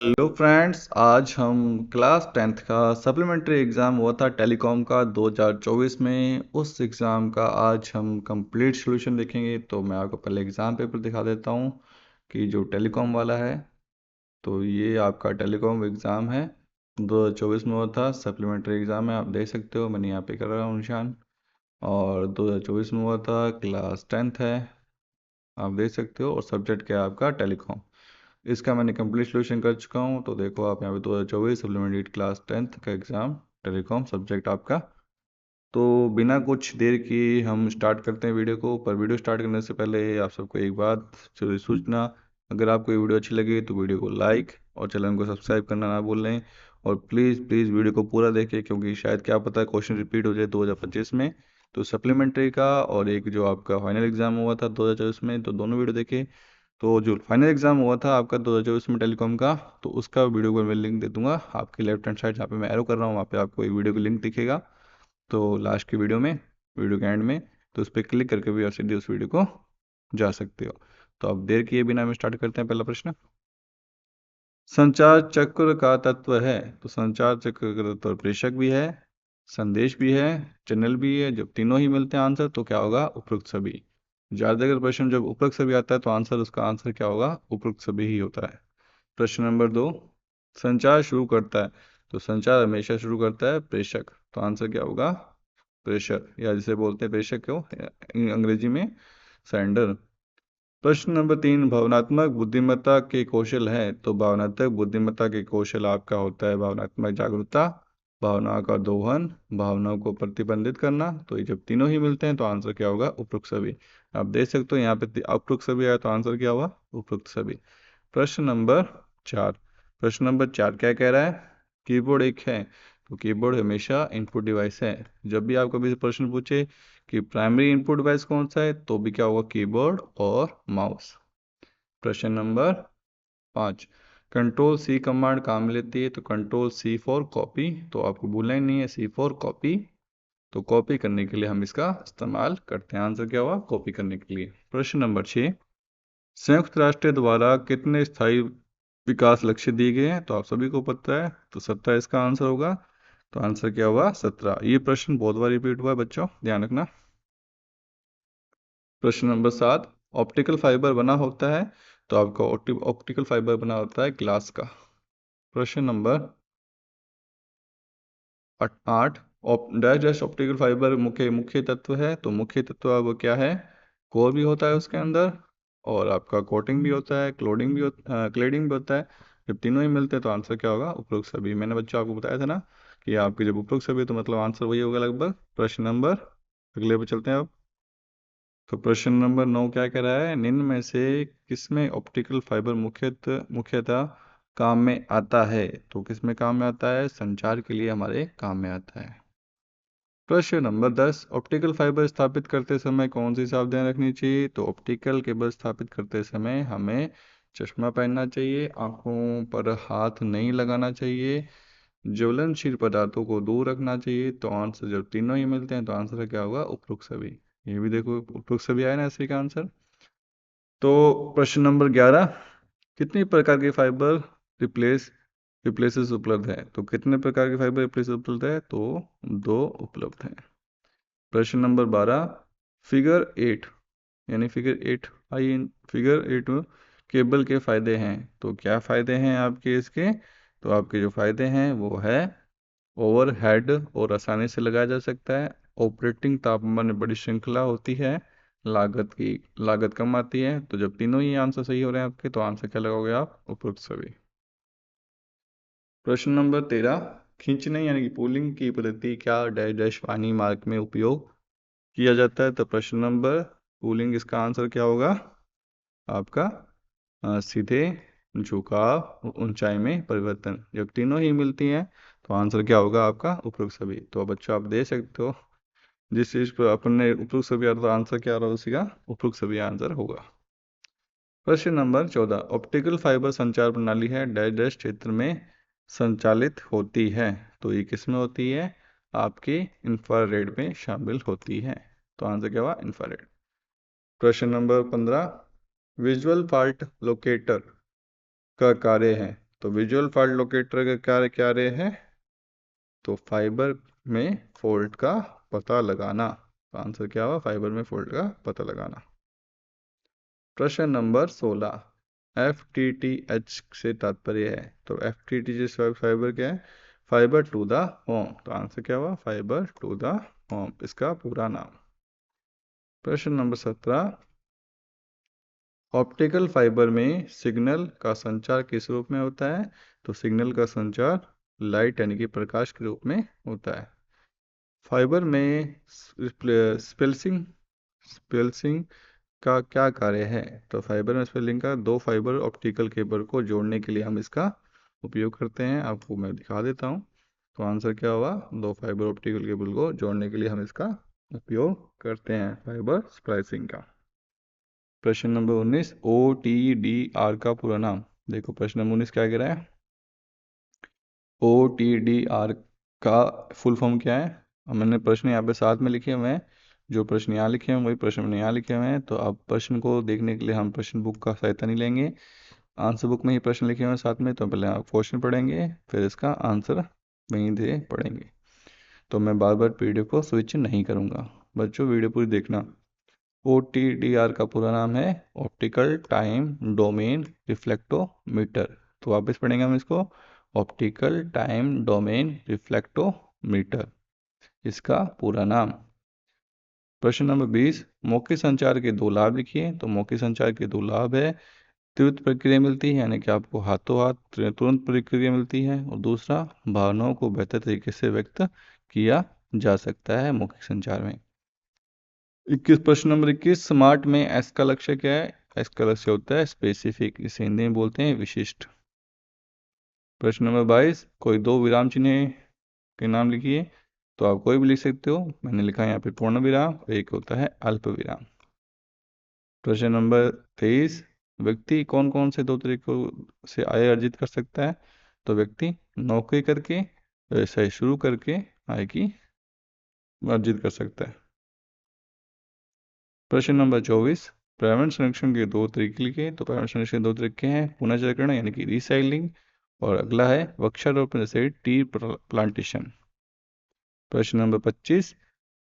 Hello friends, आज हम class 10th का सप्लीमेंट्री एग्ज़ाम हुआ था टेलीकॉम का 2024 में। उस एग्ज़ाम का आज हम कंप्लीट सॉल्यूशन देखेंगे। तो मैं आपको पहले एग्ज़ाम पेपर दिखा देता हूँ कि जो टेलीकॉम वाला है। तो ये आपका टेलीकॉम एग्ज़ाम है, 2024 में हुआ था। सप्लीमेंट्री एग्ज़ाम है, आप देख सकते हो, मैंने यहाँ पे कर रहा हूँ निशान। और 2024 में हुआ था, क्लास 10th है, आप देख सकते हो। और सब्जेक्ट क्या है आपका, टेलीकॉम। इसका मैंने कंप्लीट सॉल्यूशन कर चुका हूँ। तो देखो आप यहाँ पे 2024 सप्लीमेंट्री क्लास 10th का एग्ज़ाम, टेलीकॉम सब्जेक्ट आपका। तो बिना कुछ देर की हम स्टार्ट करते हैं वीडियो को। पर वीडियो स्टार्ट करने से पहले आप सबको एक बात जरूरी सूचना, अगर आपको ये वीडियो अच्छी लगे तो वीडियो को लाइक और चैनल को सब्सक्राइब करना ना भूलें। और प्लीज़ प्लीज़ वीडियो को पूरा देखें, क्योंकि शायद क्या पता क्वेश्चन रिपीट हो जाए 2025 में। तो सप्लीमेंट्री का और एक जो आपका फाइनल एग्ज़ाम हुआ था 2024 में, तो दोनों वीडियो देखें। तो जो फाइनल एग्ज़ाम हुआ था आपका 2024 में टेलीकॉम का, तो उसका वीडियो को मैं लिंक दे दूंगा आपके लेफ्ट हैंड साइड, जहाँ पे मैं एरो कर रहा हूँ वहाँ पे आपको एक वीडियो का लिंक दिखेगा। तो लास्ट की वीडियो में, वीडियो के एंड में, तो उस पर क्लिक करके भी आप सीधे उस वीडियो को जा सकते हो। तो अब देर किए बिना हम स्टार्ट करते हैं। पहला प्रश्न, संचार चक्र का तत्व है। तो संचार चक्र का तत्व प्रेषक भी है, संदेश भी है, चैनल भी है। जब तीनों ही मिलते हैं आंसर तो क्या होगा, उपरोक्त सभी। ज्यादातर प्रश्न जब उपरोक्त सभी आता है तो आंसर, उसका आंसर क्या होगा, उपरोक्त सभी ही होता है। प्रश्न नंबर 2, संचार शुरू करता है। तो संचार हमेशा शुरू करता है प्रेषक, तो आंसर क्या होगा, प्रेषक, या जिसे बोलते हैं प्रेषक को अंग्रेजी में सेंडर। प्रश्न नंबर 3, भावनात्मक बुद्धिमत्ता के कौशल है। तो भावनात्मक बुद्धिमत्ता के कौशल आपका होता है भावनात्मक जागरूकता, भावनाओं का दोहन, भावनाओं को प्रतिबंधित करना। तो ये जब तीनों ही मिलते हैं तो आंसर क्या होगा, उपरोक्त सभी। आप देख सकते हो यहाँ पे उपरोक्त सभी आया तो आंसर क्या हुआ, उपरोक्त सभी। प्रश्न नंबर 4, प्रश्न नंबर 4 क्या कह रहा है, कीबोर्ड एक है। तो कीबोर्ड हमेशा इनपुट डिवाइस है। जब भी आप कभी प्रश्न पूछे कि प्राइमरी इनपुट डिवाइस कौन सा है, तो भी क्या होगा, कीबोर्ड और माउस। प्रश्न नंबर 5, कंट्रोल सी कमांड काम लेती है। तो कंट्रोल सी फॉर कॉपी, तो आपको भूलना ही नहीं है, सी फॉर कॉपी। तो कॉपी करने के लिए हम इसका इस्तेमाल करते हैं। आंसर क्या हुआ, कॉपी करने के लिए। प्रश्न नंबर 6, संयुक्त राष्ट्र द्वारा कितने स्थायी विकास लक्ष्य दिए गए हैं। तो आप सभी को पता है, तो 17 इसका आंसर होगा। तो आंसर क्या हुआ, 17। ये प्रश्न बहुत बार रिपीट हुआ है बच्चों, ध्यान रखना। प्रश्न नंबर 7, ऑप्टिकल फाइबर बना होता है। तो आपका ऑप्टिकल फाइबर बना होता है ग्लास का। प्रश्न number 8, dash dash optical fibre मुख्य मुख्य तत्व है। तो मुख्य तत्व अब क्या है, कोर भी होता है उसके अंदर, और आपका कोटिंग भी होता है, क्लोडिंग भी होता क्लेडिंग भी होता है। जब तीनों ही मिलते हैं तो आंसर क्या होगा, उपरोक्त सभी। मैंने बच्चों आपको बताया था ना कि आपके जब उपरोक्त सभी तो मतलब आंसर वही होगा लगभग। प्रश्न नंबर अगले पे चलते हैं अब। तो प्रश्न नंबर 9 क्या कह रहा है, निम्न में से किसमें ऑप्टिकल फाइबर मुख्यतः काम में आता है। तो किसमें काम में आता है, संचार के लिए हमारे काम में आता है। प्रश्न नंबर 10, ऑप्टिकल फाइबर स्थापित करते समय कौन सी सावधानी रखनी चाहिए। तो ऑप्टिकल केबल स्थापित करते समय हमें चश्मा पहनना चाहिए, आंखों पर हाथ नहीं लगाना चाहिए, ज्वलनशील पदार्थों को दूर रखना चाहिए। तो आंसर जब तीनों ही मिलते हैं तो आंसर क्या होगा, उपरोक्त सभी। ये भी देखो उपरोक्त सभी आया ना ऐसे का आंसर। तो प्रश्न नंबर 11, कितनी प्रकार के फाइबर रिप्लेसेस उपलब्ध है। तो कितने प्रकार के फाइबर रिप्लेस उपलब्ध है, तो 2 उपलब्ध हैं। प्रश्न नंबर 12, फिगर 8 यानी फिगर 8 आई फिगर 8 में केबल के फायदे हैं। तो क्या फायदे हैं आपके इसके, तो आपके जो फायदे हैं वो है, ओवरहेड और आसानी से लगाया जा सकता है, ऑपरेटिंग तापमान में बड़ी श्रृंखला होती है, लागत कम आती है। तो जब तीनों ही आंसर सही हो रहे हैं आपके, तो आंसर क्या लगाओगे आप, उपरोक्त सभी। प्रश्न नंबर 13, खींचने यानी कि पुलिंग की पद्धति क्या डैश डैश पानी मार्ग में उपयोग किया जाता है। तो प्रश्न नंबर पुलिंग, इसका आंसर क्या होगा आपका, सीधे झुकाव ऊंचाई में परिवर्तन। जब तीनों ही मिलती हैं तो आंसर क्या होगा आपका, उपरोक्त सभी। तो बच्चों आप देख सकते हो, जिस चीज पर अपन ने उपरोक्त सभी आ रहा था आंसर क्या आ रहा है उसी का उपरोक्त सभी आंसर होगा। प्रश्न नंबर 14, ऑप्टिकल फाइबर संचार प्रणाली है डैश डैश क्षेत्र में संचालित होती है। तो ये किस में होती है, आपके इंफ्रारेड में शामिल होती है। तो आंसर क्या हुआ, इंफ्रारेड। प्रश्न नंबर 15, विजुअल फाल्ट लोकेटर का कार्य है। तो विजुअल फॉल्ट लोकेटर का कार्य क्या रहे है? तो फाइबर में फॉल्ट का पता लगाना। तो आंसर क्या हुआ? फाइबर में फॉल्ट का पता लगाना। प्रश्न नंबर 16, FTTH से तात्पर्य है। तो FTTH फाइबर क्या है? Fibre to the home. तो आंसर क्या हुआ? फाइबर टू द होम, इसका पूरा नाम। प्रश्न नंबर 17, ऑप्टिकल फाइबर में सिग्नल का संचार किस रूप में होता है? तो सिग्नल का संचार लाइट यानी कि प्रकाश के रूप में होता है। फाइबर में स्पेसिंग स्पेसिंग का क्या कार्य है? तो फाइबर में स्पेलिंग का दो फाइबर ऑप्टिकल केबल को जोड़ने के लिए हम इसका उपयोग करते हैं। आपको मैं दिखा देता हूँ। तो आंसर क्या हुआ? दो फाइबर ऑप्टिकल केबल को जोड़ने के लिए हम इसका उपयोग करते हैं, फाइबर स्प्लाइसिंग का। प्रश्न नंबर 19, OTDR का पूरा नाम। देखो प्रश्न नंबर 19 क्या कह रहा है? OTDR का फुल फॉर्म क्या है? अब मैंने प्रश्न यहाँ पे साथ में लिखे हुए हैं। जो प्रश्न यहाँ लिखे हैं वही प्रश्न मैंने यहाँ लिखे हुए हैं। तो अब प्रश्न को देखने के लिए हम प्रश्न बुक का सहायता नहीं लेंगे। आंसर बुक में ही प्रश्न लिखे हुए हैं साथ में। तो पहले आप क्वेश्चन पढ़ेंगे, फिर इसका आंसर वहीं दे पढ़ेंगे। तो मैं बार बार वीडियो को स्विच नहीं करूँगा। बच्चों वीडियो पूरी देखना। OTDR का पूरा नाम है ऑप्टिकल टाइम डोमेन रिफ्लेक्टोमीटर। तो वापस पढ़ेंगे हम इसको, ऑप्टिकल टाइम डोमेन रिफ्लेक्टोमीटर, इसका पूरा नाम। प्रश्न नंबर 20, मौखिक संचार के दो लाभ लिखिए। तो मौखिक संचार के दो लाभ है, त्वरित प्रतिक्रिया मिलती है यानी कि आपको हाथों हाथ तुरंत प्रतिक्रिया मिलती है, और दूसरा भावनाओं को बेहतर तरीके से व्यक्त किया जा सकता है मौखिक संचार में। 21, प्रश्न नंबर 21, स्मार्ट में एस का लक्ष्य क्या है? एस का लक्ष्य होता है स्पेसिफिक, इसे हिंदी में बोलते हैं विशिष्ट। प्रश्न नंबर 22, कोई दो विराम चिन्ह के नाम लिखिए। तो आप कोई भी लिख सकते हो, मैंने लिखा है यहाँ पे पूर्ण विराम, और एक होता है अल्प विराम। प्रश्न नंबर 23, व्यक्ति कौन कौन से दो तरीकों से आय अर्जित कर सकता है? तो व्यक्ति नौकरी करके, व्यवसाय शुरू करके आय की अर्जित कर सकता है। प्रश्न नंबर 24, पर्यावरण संरक्षण के दो तरीके लिखे। तो पर्यावरण संरक्षण के दो तरीके हैं, पुनर्चक्रण यानी कि रिसाइक्लिंग, और अगला है वृक्षारोपण जैसे टी प्लांटेशन। प्रश्न नंबर 25,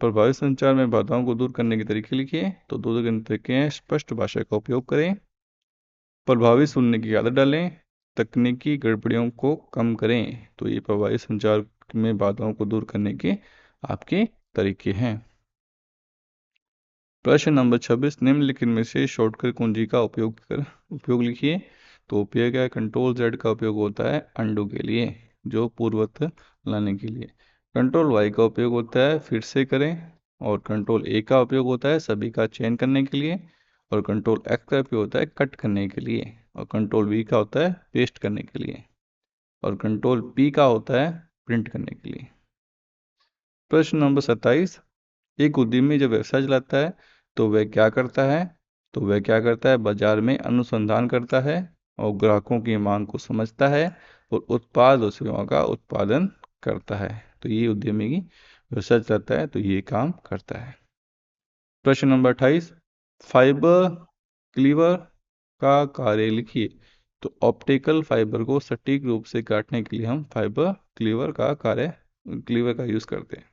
प्रभावी संचार में बाधाओं को दूर करने के तरीके लिखिए। तो दो तरीके हैं, स्पष्ट भाषा का उपयोग करें, प्रभावी सुनने की आदत डालें, तकनीकी गड़बड़ियों को कम करें। तो ये प्रभावी संचार में बाधाओं को दूर करने के आपके तरीके हैं। प्रश्न नंबर 26, निम्नलिखित में से शॉर्टकट कुंजी का उपयोग लिखिए। तो उपयोग है, कंट्रोल Z का उपयोग होता है अंडू के लिए, जो पूर्ववत लाने के लिए। कंट्रोल Y का उपयोग होता है फिर से करें, और कंट्रोल A का उपयोग होता है सभी का चयन करने के लिए, और कंट्रोल X का उपयोग होता है कट करने के लिए, और कंट्रोल V का होता है पेस्ट करने के लिए, और कंट्रोल P का होता है प्रिंट करने के लिए। प्रश्न नंबर 27, एक उद्यमी जब व्यवसाय चलाता है तो वह क्या करता है? तो वह क्या करता है? बाजार में अनुसंधान करता है, और ग्राहकों की मांग को समझता है, और उत्पाद और सेवाओं का उत्पादन करता है। तो ये उद्यमी की व्यवसाय चलाता है तो ये काम करता है। प्रश्न नंबर 28, फाइबर क्लीवर का कार्य लिखिए। तो ऑप्टिकल फाइबर को सटीक रूप से काटने के लिए हम फाइबर क्लीवर का यूज करते हैं।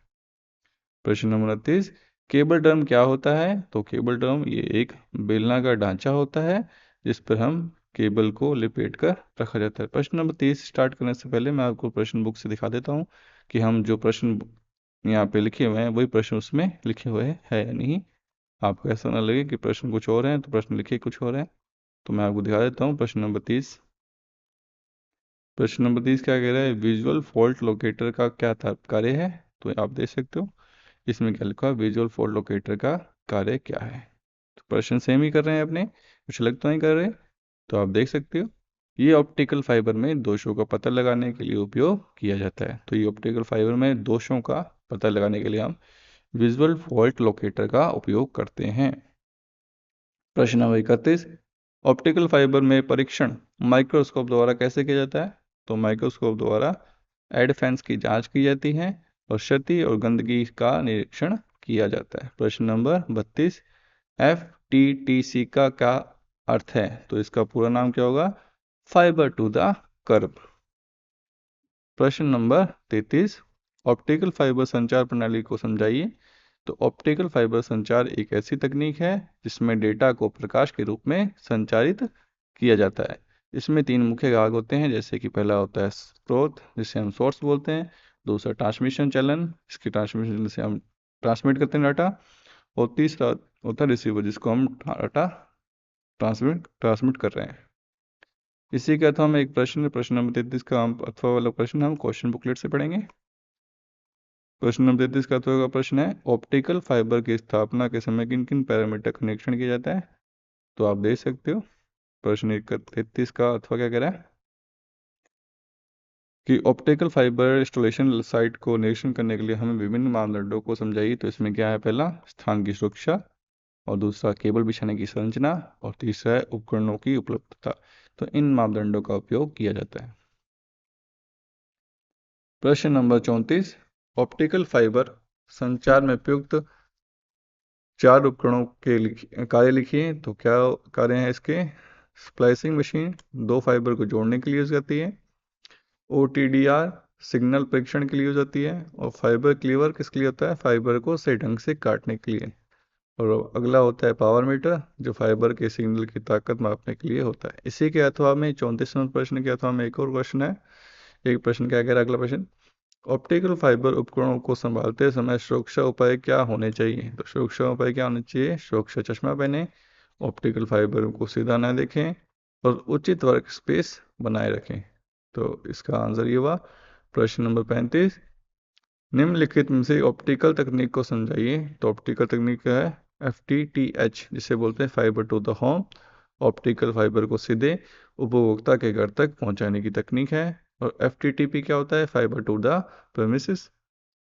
प्रश्न नंबर 29, केबल ड्रम क्या होता है? तो केबल ड्रम ये एक बेलनाकार ढांचा होता है जिस पर हम केबल को लपेट कर रखा जाता है। प्रश्न नंबर 30 स्टार्ट करने से पहले मैं आपको प्रश्न बुक से दिखा देता हूँ कि हम जो प्रश्न यहाँ पे लिखे हुए हैं वही प्रश्न उसमें लिखे हुए है या नहीं। आपको ऐसा ना लगे कि प्रश्न कुछ और हैं तो प्रश्न लिखे कुछ और हैं। तो मैं आपको दिखा देता हूँ प्रश्न नंबर 30। प्रश्न नंबर 30 क्या कह रहा है? विजुअल फॉल्ट लोकेटर का क्या कार्य है? तो आप देख सकते हो इसमें क्या लिखा है, विजुअल फॉल्ट लोकेटर का कार्य क्या है। तो प्रश्न सेम ही कर रहे हैं अपने, कुछ अलग तो नहीं कर रहे। तो आप देख सकते हो ये ऑप्टिकल फाइबर में दोषों का पता लगाने के लिए उपयोग किया जाता है। तो ये ऑप्टिकल फाइबर में दोषों का पता लगाने के लिए हम विजुअल फॉल्ट लोकेटर का उपयोग करते हैं। प्रश्न नंबर 31, ऑप्टिकल फाइबर में परीक्षण माइक्रोस्कोप द्वारा कैसे किया जाता है? तो माइक्रोस्कोप द्वारा एडफेंस की जांच की जाती है, और क्षति और गंदगी का निरीक्षण किया जाता है। प्रश्न नंबर 32, FTTC का क्या अर्थ है? तो इसका पूरा नाम क्या होगा? Fibre to the curve. प्रश्न नंबर 33, ऑप्टिकल फाइबर संचार प्रणाली को समझाइए। तो ऑप्टिकल फाइबर संचार एक ऐसी तकनीक है जिसमें डेटा को प्रकाश के रूप में संचारित किया जाता है। इसमें तीन मुख्य भाग होते हैं, जैसे कि पहला होता है स्रोत, जिसे हम सोर्स बोलते हैं। दूसरा ट्रांसमिशन चैनल, इसकी ट्रांसमिशन से हम ट्रांसमिट करते हैं डाटा। और तीसरा होता है रिसीवर, जिसको हम डाटा ट्रांसमिट कर रहे हैं। इसी के अथवा में एक प्रश्न नंबर 33 का अथवा वाला प्रश्न हम क्वेश्चन बुकलेट से पढ़ेंगे। प्रश्न नंबर 33 का अथवा का प्रश्न है, ऑप्टिकल फाइबर की स्थापना के समय किन किन पैरामीटर का निरीक्षण किया जाता है। तो आप देख सकते हो प्रश्न 33 का अथवा क्या कह रहा है कि ऑप्टिकल फाइबर इंस्टॉलेशन साइट को निरीक्षण करने के लिए हमें विभिन्न मानदंडों को समझाइए। तो इसमें क्या है, पहला स्थान की सुरक्षा, और दूसरा केबल बिछाने की संरचना, और तीसरा है उपकरणों की उपलब्धता। तो इन मापदंडों का उपयोग किया जाता है। प्रश्न नंबर 34, ऑप्टिकल फाइबर संचार में प्रयुक्त चार उपकरणों के कार्य लिखिए। तो क्या कार्य हैं इसके, स्प्लाइसिंग मशीन दो फाइबर को जोड़ने के लिए यूज करती है, OTDR सिग्नल परीक्षण के लिए यूज होती है, और फाइबर क्लीवर किसके लिए होता है, फाइबर को सही ढंग से काटने के लिए। और अगला होता है पावर मीटर, जो फाइबर के सिग्नल की ताकत मापने के लिए होता है। इसी के अथवा में 34 नंबर प्रश्न के अथवा में एक और क्वेश्चन है। एक प्रश्न क्या कह रहा है, अगला प्रश्न, ऑप्टिकल फाइबर उपकरणों को संभालते समय सुरक्षा उपाय क्या होने चाहिए। तो सुरक्षा उपाय क्या होने चाहिए, सुरक्षा चश्मा पहने, ऑप्टिकल फाइबर को सीधा न देखें, और उचित वर्क स्पेस बनाए रखें। तो इसका आंसर ये हुआ प्रश्न नंबर 35, निम्नलिखित में से ऑप्टिकल तकनीक को समझाइए। तो ऑप्टिकल तकनीक है FTTH, जिसे बोलते हैं fibre to the home. Optical fibre को सीधे उपभोक्ता के घर तक पहुंचाने की तकनीक है। और FTTP क्या होता है, फाइबर टू द प्रेमिसेस,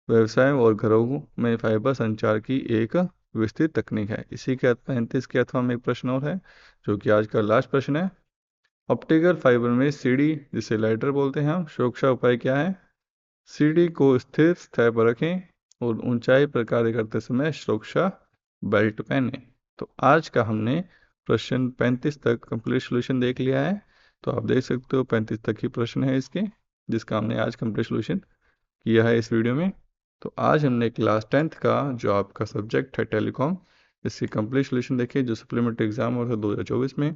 व्यवसाय और घरों में फाइबर संचार की एक विस्तृत तकनीक है। इसी के 35 के अथवा में एक प्रश्न और है, जो कि आज का लास्ट प्रश्न है, ऑप्टिकल फाइबर में सीढ़ी, जिसे लाइटर बोलते हैं हम, सुरक्षा उपाय क्या है। सीढ़ी को स्थिर सतह पर रखें और ऊंचाई पर कार्य करते समय सुरक्षा बेल्ट पहने। तो आज का हमने प्रश्न 35 तक कंप्लीट सोल्यूशन देख लिया है। तो आप देख सकते हो 35 तक ही प्रश्न है इसके, जिसका हमने आज कंप्लीट सोल्यूशन किया है इस वीडियो में। तो आज हमने क्लास 10th का जो आपका सब्जेक्ट है टेलीकॉम, इसकी कंप्लीट सोल्यूशन देखिए, जो सप्लीमेंट्री एग्जाम हुआ था 2024 में।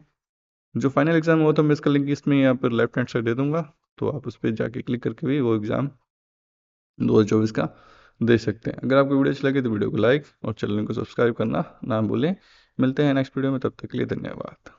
जो फाइनल एग्जाम हुआ था मैं इसका लिंक इसमें यहाँ पर लेफ्ट हैंड साइड दे दूंगा, तो आप उस पर जाके क्लिक करके भी वो एग्ज़ाम 2024 का दे सकते हैं। अगर आपको वीडियो अच्छी लगे तो वीडियो को लाइक और चैनल को सब्सक्राइब करना ना भूलें। मिलते हैं नेक्स्ट वीडियो में, तब तक के लिए धन्यवाद।